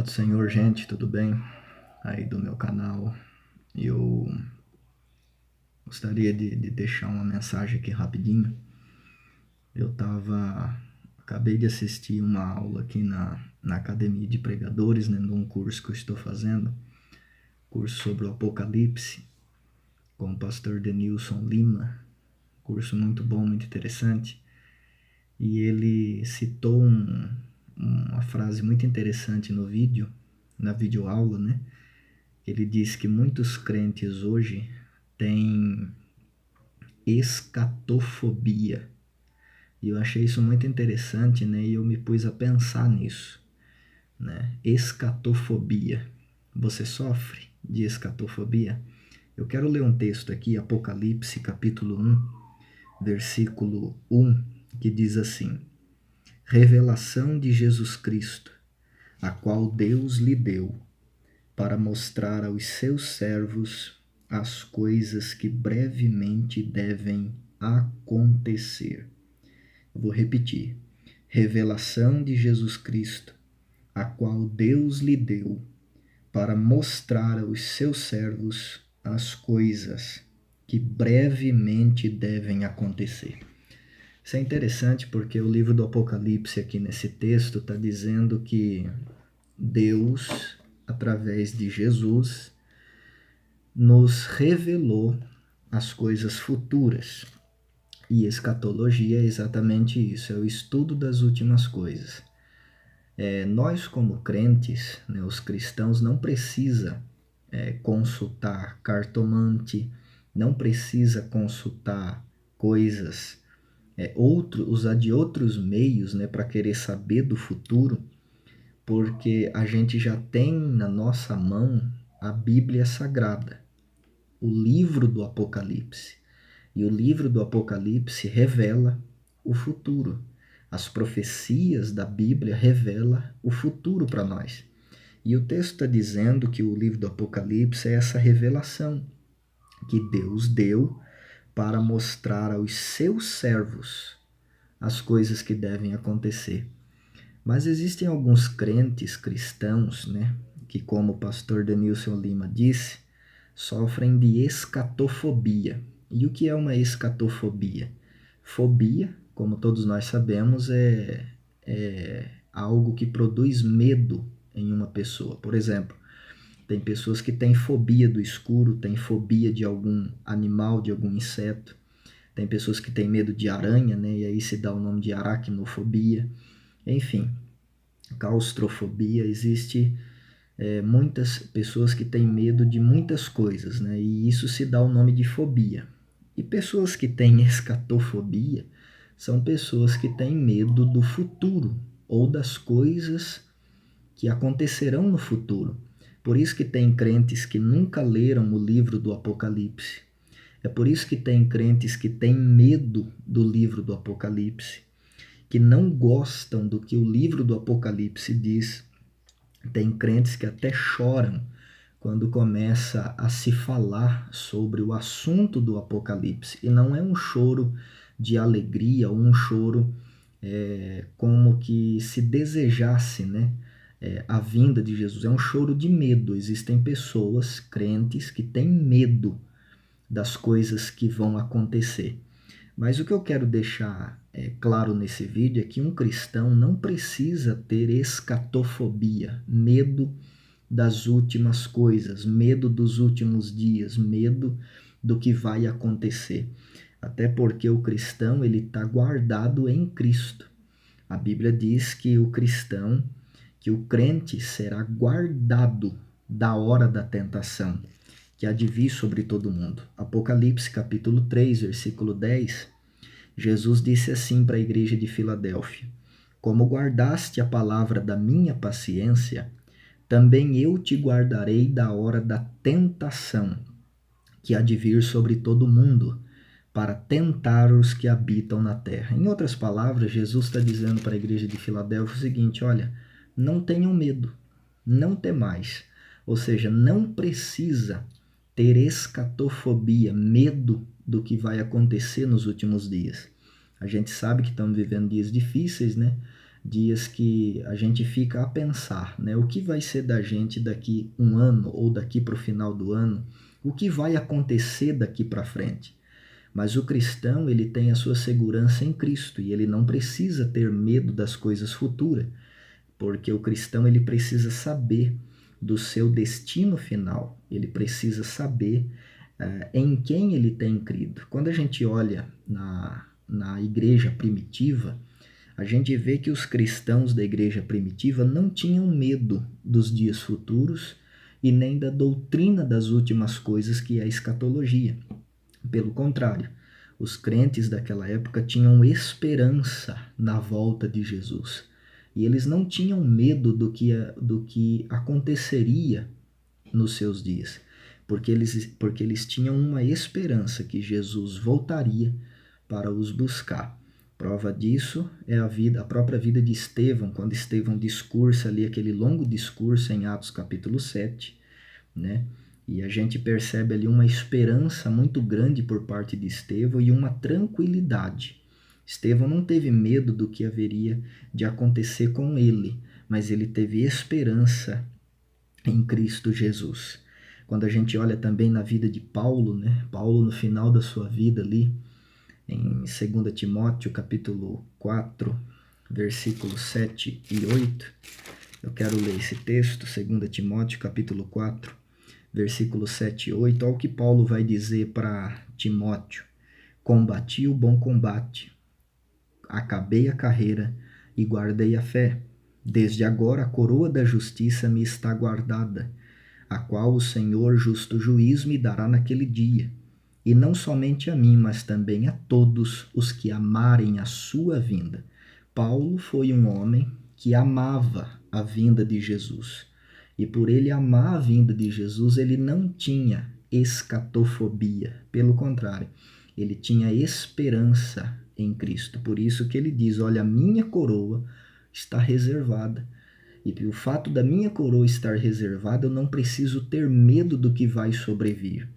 Paz do Senhor, gente, tudo bem? Aí do meu canal. Eu gostaria de deixar uma mensagem aqui rapidinho. Acabei de assistir uma aula aqui na Academia de Pregadores, né, de um curso que eu estou fazendo, curso sobre o Apocalipse, com o pastor Denilson Lima, curso muito bom, muito interessante, e ele citou uma frase muito interessante no vídeo, na videoaula, né? Ele diz que muitos crentes hoje têm escatofobia. E eu achei isso muito interessante, né? E eu me pus a pensar nisso, né? Escatofobia. Você sofre de escatofobia? Eu quero ler um texto aqui, Apocalipse, capítulo 1, versículo 1, que diz assim: Revelação de Jesus Cristo, a qual Deus lhe deu, para mostrar aos seus servos as coisas que brevemente devem acontecer. Eu vou repetir. Revelação de Jesus Cristo, a qual Deus lhe deu, para mostrar aos seus servos as coisas que brevemente devem acontecer. Isso é interessante porque o livro do Apocalipse aqui nesse texto está dizendo que Deus, através de Jesus, nos revelou as coisas futuras. E escatologia é exatamente isso, é o estudo das últimas coisas. Nós, como crentes, né, os cristãos, não precisa consultar cartomante, não precisa consultar coisas, usar de outros meios, né, para querer saber do futuro, porque a gente já tem na nossa mão a Bíblia Sagrada, o livro do Apocalipse. E o livro do Apocalipse revela o futuro. As profecias da Bíblia revelam o futuro para nós. E o texto está dizendo que o livro do Apocalipse é essa revelação que Deus deu para mostrar aos seus servos as coisas que devem acontecer. Mas existem alguns crentes cristãos, né, que, como o pastor Denilson Lima disse, sofrem de escatofobia. E o que é uma escatofobia? Fobia, como todos nós sabemos, é algo que produz medo em uma pessoa. Por exemplo, tem pessoas que têm fobia do escuro, têm fobia de algum animal, de algum inseto. Tem pessoas que têm medo de aranha, né? E aí se dá o nome de aracnofobia. Enfim, claustrofobia, existe muitas pessoas que têm medo de muitas coisas, né? E isso se dá o nome de fobia. E pessoas que têm escatofobia são pessoas que têm medo do futuro ou das coisas que acontecerão no futuro. Por isso que tem crentes que nunca leram o livro do Apocalipse. É por isso que tem crentes que têm medo do livro do Apocalipse, que não gostam do que o livro do Apocalipse diz. Tem crentes que até choram quando começa a se falar sobre o assunto do Apocalipse. E não é um choro de alegria, ou um choro como que se desejasse, né, a vinda de Jesus. É um choro de medo. Existem pessoas, crentes, que têm medo das coisas que vão acontecer. Mas o que eu quero deixar claro nesse vídeo é que um cristão não precisa ter escatofobia, medo das últimas coisas, medo dos últimos dias, medo do que vai acontecer. Até porque o cristão ele está guardado em Cristo. A Bíblia diz que o cristão, que o crente será guardado da hora da tentação, que há de vir sobre todo mundo. Apocalipse capítulo 3, versículo 10, Jesus disse assim para a igreja de Filadélfia: Como guardaste a palavra da minha paciência, também eu te guardarei da hora da tentação, que há de vir sobre todo mundo, para tentar os que habitam na terra. Em outras palavras, Jesus está dizendo para a igreja de Filadélfia o seguinte: olha, não tenham medo, não temais. Ou seja, não precisa ter escatofobia, medo do que vai acontecer nos últimos dias. A gente sabe que estamos vivendo dias difíceis, né? dias que a gente fica a pensar, né? O que vai ser da gente daqui um ano ou daqui para o final do ano? O que vai acontecer daqui para frente? Mas o cristão, ele tem a sua segurança em Cristo e ele não precisa ter medo das coisas futuras, porque o cristão, ele precisa saber do seu destino final, ele precisa saber em quem ele tem crido. Quando a gente olha na igreja primitiva, a gente vê que os cristãos da igreja primitiva não tinham medo dos dias futuros e nem da doutrina das últimas coisas, que é a escatologia. Pelo contrário, os crentes daquela época tinham esperança na volta de Jesus. E eles não tinham medo do que aconteceria nos seus dias, porque eles tinham uma esperança que Jesus voltaria para os buscar. Prova disso é a própria vida de Estevão, quando Estevão discursa ali aquele longo discurso em Atos capítulo 7, né? E a gente percebe ali uma esperança muito grande por parte de Estevão e uma tranquilidade. Estevão não teve medo do que haveria de acontecer com ele, mas ele teve esperança em Cristo Jesus. Quando a gente olha também na vida de Paulo, né? Paulo, no final da sua vida ali, em 2 Timóteo capítulo 4, versículos 7 e 8, eu quero ler esse texto, 2 Timóteo capítulo 4, versículos 7 e 8, olha o que Paulo vai dizer para Timóteo: combati o bom combate, acabei a carreira e guardei a fé. Desde agora a coroa da justiça me está guardada, a qual o Senhor, justo juiz, me dará naquele dia. E não somente a mim, mas também a todos os que amarem a sua vinda. Paulo foi um homem que amava a vinda de Jesus. E por ele amar a vinda de Jesus, ele não tinha escatofobia. Pelo contrário, ele tinha esperança em Cristo. Por isso que ele diz: olha, a minha coroa está reservada. E pelo fato da minha coroa estar reservada, eu não preciso ter medo do que vai sobrevir,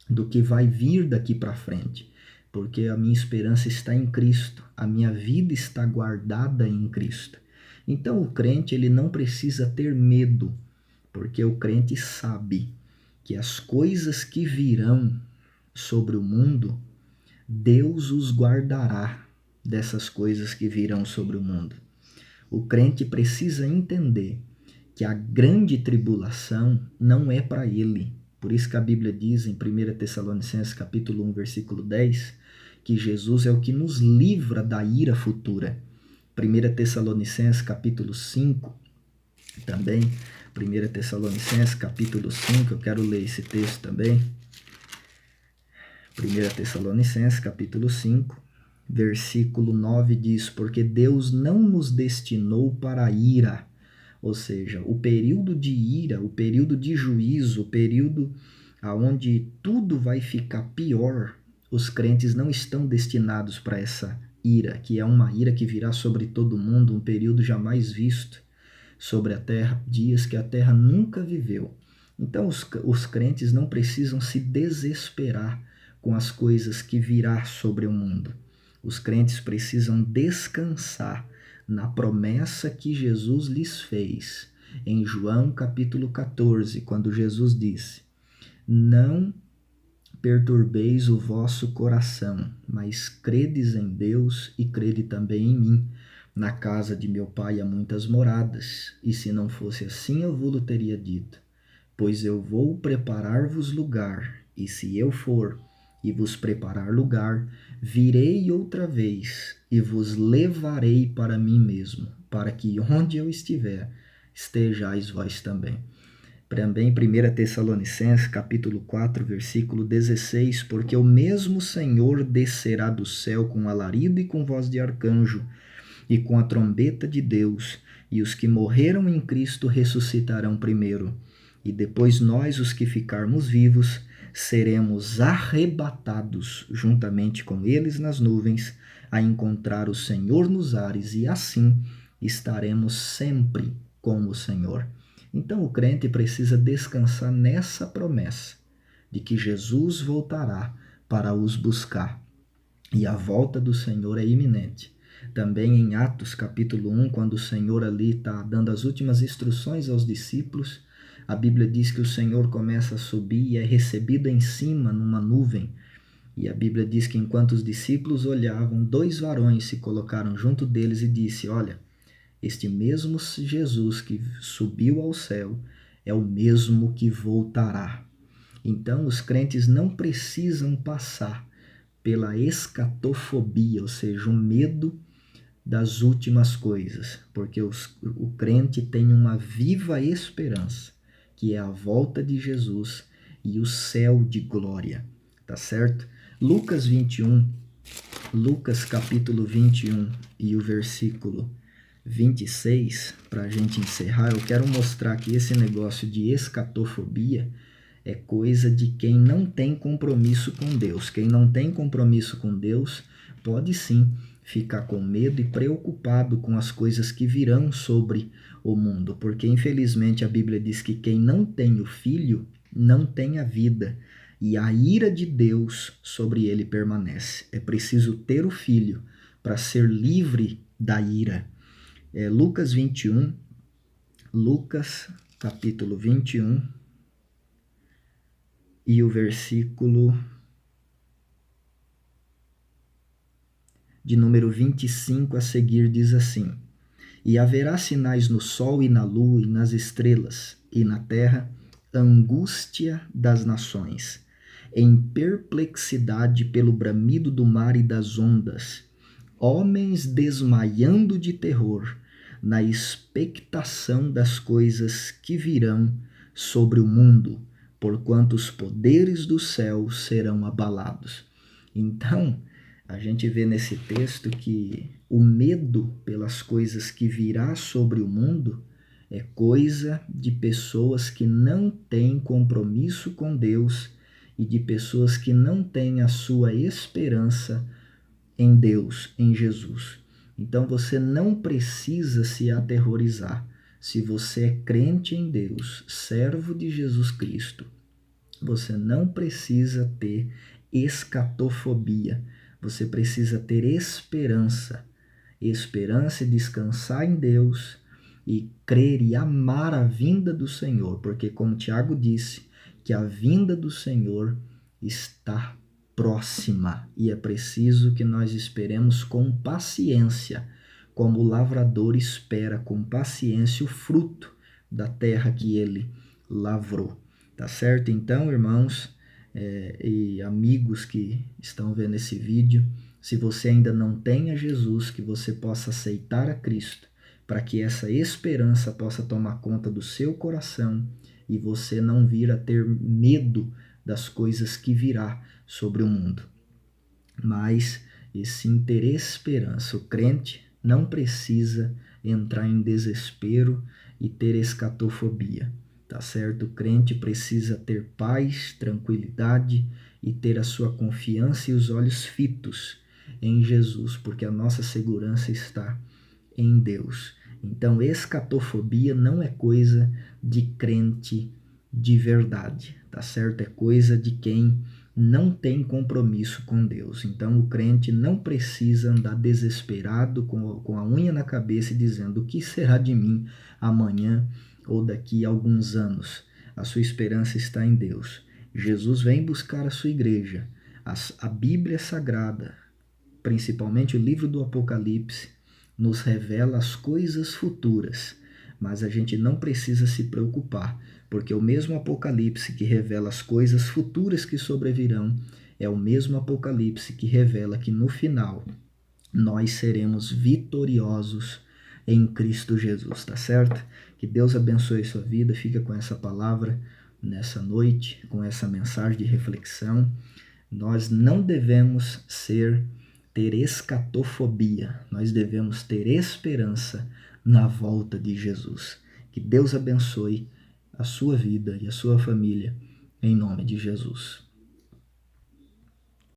do que vai vir daqui para frente, porque a minha esperança está em Cristo, a minha vida está guardada em Cristo. Então o crente, ele não precisa ter medo, porque o crente sabe que as coisas que virão sobre o mundo, Deus os guardará dessas coisas que virão sobre o mundo. O crente precisa entender que a grande tribulação não é para ele. Por isso que a Bíblia diz em 1 Tessalonicenses capítulo 1, versículo 10, que Jesus é o que nos livra da ira futura. 1 Tessalonicenses capítulo 5, também, 1 Tessalonicenses capítulo 5, eu quero ler esse texto também. 1 Tessalonicenses capítulo 5, versículo 9 diz: porque Deus não nos destinou para a ira. Ou seja, o período de ira, o período de juízo, o período onde tudo vai ficar pior, os crentes não estão destinados para essa ira, que é uma ira que virá sobre todo mundo, um período jamais visto sobre a terra, dias que a terra nunca viveu. Então os crentes não precisam se desesperar com as coisas que virá sobre o mundo. Os crentes precisam descansar na promessa que Jesus lhes fez. Em João capítulo 14, quando Jesus disse: não perturbeis o vosso coração, mas credes em Deus e crede também em mim. Na casa de meu pai há muitas moradas, e se não fosse assim eu vou-lo teria dito. Pois eu vou preparar-vos lugar, e se eu for e vos preparar lugar, virei outra vez e vos levarei para mim mesmo, para que onde eu estiver, estejais vós também. Também 1 Tessalonicenses, capítulo 4, versículo 16, porque o mesmo Senhor descerá do céu com alarido e com voz de arcanjo, e com a trombeta de Deus, e os que morreram em Cristo ressuscitarão primeiro. E depois nós, os que ficarmos vivos, seremos arrebatados juntamente com eles nas nuvens, a encontrar o Senhor nos ares, e assim estaremos sempre com o Senhor. Então o crente precisa descansar nessa promessa de que Jesus voltará para os buscar. E a volta do Senhor é iminente. Também em Atos capítulo 1, quando o Senhor ali está dando as últimas instruções aos discípulos, a Bíblia diz que o Senhor começa a subir e é recebido em cima numa nuvem. E a Bíblia diz que enquanto os discípulos olhavam, 2 varões se colocaram junto deles e disse: olha, este mesmo Jesus que subiu ao céu é o mesmo que voltará. Então os crentes não precisam passar pela escatofobia, ou seja, o medo das últimas coisas, porque o crente tem uma viva esperança, que é a volta de Jesus e o céu de glória, tá certo? Lucas capítulo 21 e o versículo 26, para a gente encerrar, eu quero mostrar que esse negócio de escatofobia é coisa de quem não tem compromisso com Deus. Quem não tem compromisso com Deus pode sim ficar com medo e preocupado com as coisas que virão sobre o mundo, porque infelizmente a Bíblia diz que quem não tem o Filho não tem a vida, e a ira de Deus sobre ele permanece. É preciso ter o Filho para ser livre da ira. Lucas capítulo 21, e o versículo de número 25 a seguir diz assim: E haverá sinais no sol e na lua e nas estrelas, e na terra angústia das nações, em perplexidade pelo bramido do mar e das ondas, homens desmaiando de terror, na expectação das coisas que virão sobre o mundo, porquanto os poderes do céu serão abalados. Então, a gente vê nesse texto que o medo pelas coisas que virá sobre o mundo é coisa de pessoas que não têm compromisso com Deus e de pessoas que não têm a sua esperança em Deus, em Jesus. Então você não precisa se aterrorizar. Se você é crente em Deus, servo de Jesus Cristo, você não precisa ter escatofobia. Você precisa ter esperança. Esperança e descansar em Deus e crer e amar a vinda do Senhor, porque como Tiago disse, que a vinda do Senhor está próxima e é preciso que nós esperemos com paciência, como o lavrador espera com paciência o fruto da terra que ele lavrou. Tá certo? Então, irmãos e amigos que estão vendo esse vídeo, se você ainda não tem a Jesus, que você possa aceitar a Cristo, para que essa esperança possa tomar conta do seu coração e você não vir a ter medo das coisas que virá sobre o mundo. Mas sim ter esperança. O crente não precisa entrar em desespero e ter escatofobia. Tá certo? O crente precisa ter paz, tranquilidade e ter a sua confiança e os olhos fitos em Jesus, porque a nossa segurança está em Deus. Então, escatofobia não é coisa de crente de verdade, tá certo? É coisa de quem não tem compromisso com Deus. Então, o crente não precisa andar desesperado com a unha na cabeça e dizendo: o que será de mim amanhã ou daqui a alguns anos? A sua esperança está em Deus. Jesus vem buscar a sua igreja. A Bíblia Sagrada, principalmente o livro do Apocalipse, nos revela as coisas futuras, mas a gente não precisa se preocupar, porque o mesmo Apocalipse que revela as coisas futuras que sobrevirão é o mesmo Apocalipse que revela que no final nós seremos vitoriosos em Cristo Jesus, tá certo? Que Deus abençoe sua vida, fica com essa palavra nessa noite, com essa mensagem de reflexão. Nós não devemos ter escatofobia, nós devemos ter esperança na volta de Jesus. Que Deus abençoe a sua vida e a sua família, em nome de Jesus.